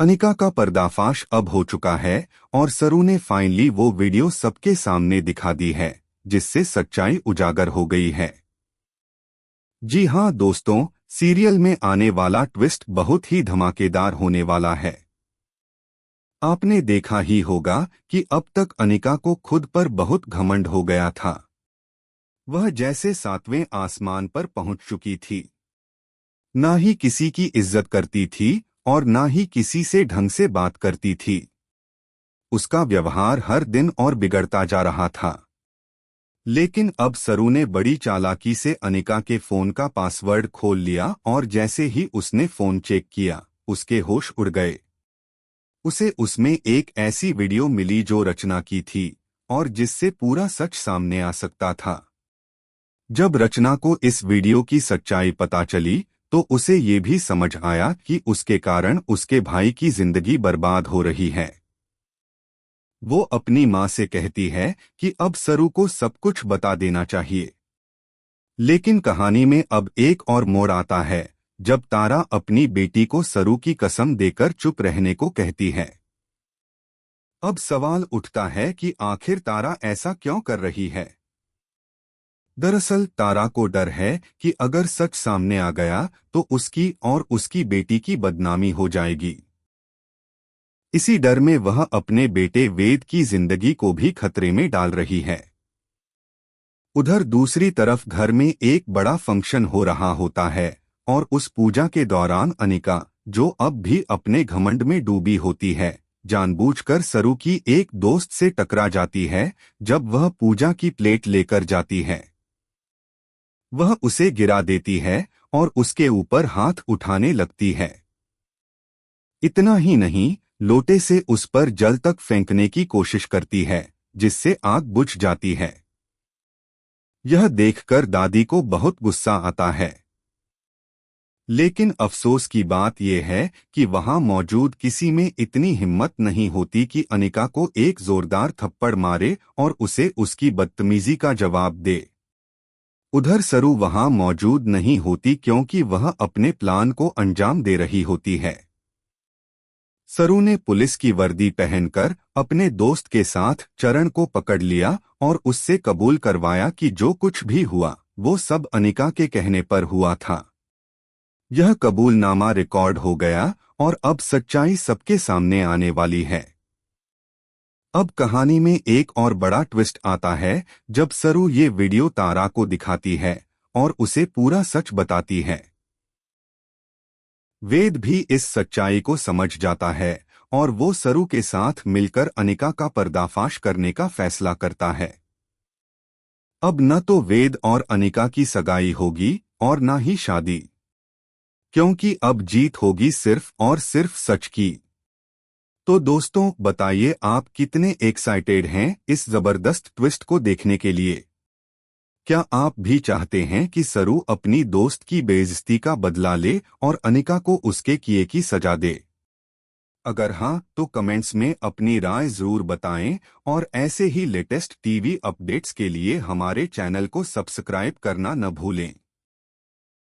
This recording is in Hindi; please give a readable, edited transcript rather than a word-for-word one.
अनिका का पर्दाफाश अब हो चुका है और सरू ने फाइनली वो वीडियो सबके सामने दिखा दी है, जिससे सच्चाई उजागर हो गई है। जी हां दोस्तों, सीरियल में आने वाला ट्विस्ट बहुत ही धमाकेदार होने वाला है। आपने देखा ही होगा कि अब तक अनिका को खुद पर बहुत घमंड हो गया था। वह जैसे सातवें आसमान पर पहुंच चुकी थी। ना ही किसी की इज्जत करती थी और ना ही किसी से ढंग से बात करती थी। उसका व्यवहार हर दिन और बिगड़ता जा रहा था। लेकिन अब सरू ने बड़ी चालाकी से अनिका के फोन का पासवर्ड खोल लिया और जैसे ही उसने फोन चेक किया, उसके होश उड़ गए। उसे उसमें एक ऐसी वीडियो मिली जो रचना की थी और जिससे पूरा सच सामने आ सकता था। जब रचना को इस वीडियो की सच्चाई पता चली तो उसे ये भी समझ आया कि उसके कारण उसके भाई की जिंदगी बर्बाद हो रही है। वो अपनी माँ से कहती है कि अब सरू को सब कुछ बता देना चाहिए। लेकिन कहानी में अब एक और मोड़ आता है जब तारा अपनी बेटी को सरू की कसम देकर चुप रहने को कहती है। अब सवाल उठता है कि आखिर तारा ऐसा क्यों कर रही है। दरअसल तारा को डर है कि अगर सच सामने आ गया तो उसकी और उसकी बेटी की बदनामी हो जाएगी। इसी डर में वह अपने बेटे वेद की जिंदगी को भी खतरे में डाल रही है। उधर दूसरी तरफ घर में एक बड़ा फंक्शन हो रहा होता है और उस पूजा के दौरान अनिका, जो अब भी अपने घमंड में डूबी होती है, जानबूझकर सरू की एक दोस्त से टकरा जाती है। जब वह पूजा की प्लेट लेकर जाती है, वह उसे गिरा देती है और उसके ऊपर हाथ उठाने लगती है। इतना ही नहीं, लोटे से उस पर जल तक फेंकने की कोशिश करती है, जिससे आग बुझ जाती है। यह देखकर दादी को बहुत गुस्सा आता है। लेकिन अफसोस की बात यह है कि वहां मौजूद किसी में इतनी हिम्मत नहीं होती कि अनिका को एक जोरदार थप्पड़ मारे और उसे उसकी बदतमीजी का जवाब दे। उधर सरू वहां मौजूद नहीं होती क्योंकि वह अपने प्लान को अंजाम दे रही होती है। सरू ने पुलिस की वर्दी पहनकर अपने दोस्त के साथ चरण को पकड़ लिया और उससे कबूल करवाया कि जो कुछ भी हुआ वो सब अनिका के कहने पर हुआ था। यह कबूलनामा रिकॉर्ड हो गया और अब सच्चाई सबके सामने आने वाली है। अब कहानी में एक और बड़ा ट्विस्ट आता है जब सरू ये वीडियो तारा को दिखाती है और उसे पूरा सच बताती है। वेद भी इस सच्चाई को समझ जाता है और वो सरू के साथ मिलकर अनिका का पर्दाफाश करने का फैसला करता है। अब न तो वेद और अनिका की सगाई होगी और न ही शादी, क्योंकि अब जीत होगी सिर्फ और सिर्फ सच की। तो दोस्तों बताइए, आप कितने एक्साइटेड हैं इस जबरदस्त ट्विस्ट को देखने के लिए। क्या आप भी चाहते हैं कि सरू अपनी दोस्त की बेइज्जती का बदला ले और अनिका को उसके किए की सजा दे? अगर हाँ तो कमेंट्स में अपनी राय जरूर बताएं और ऐसे ही लेटेस्ट टीवी अपडेट्स के लिए हमारे चैनल को सब्सक्राइब करना न भूलें।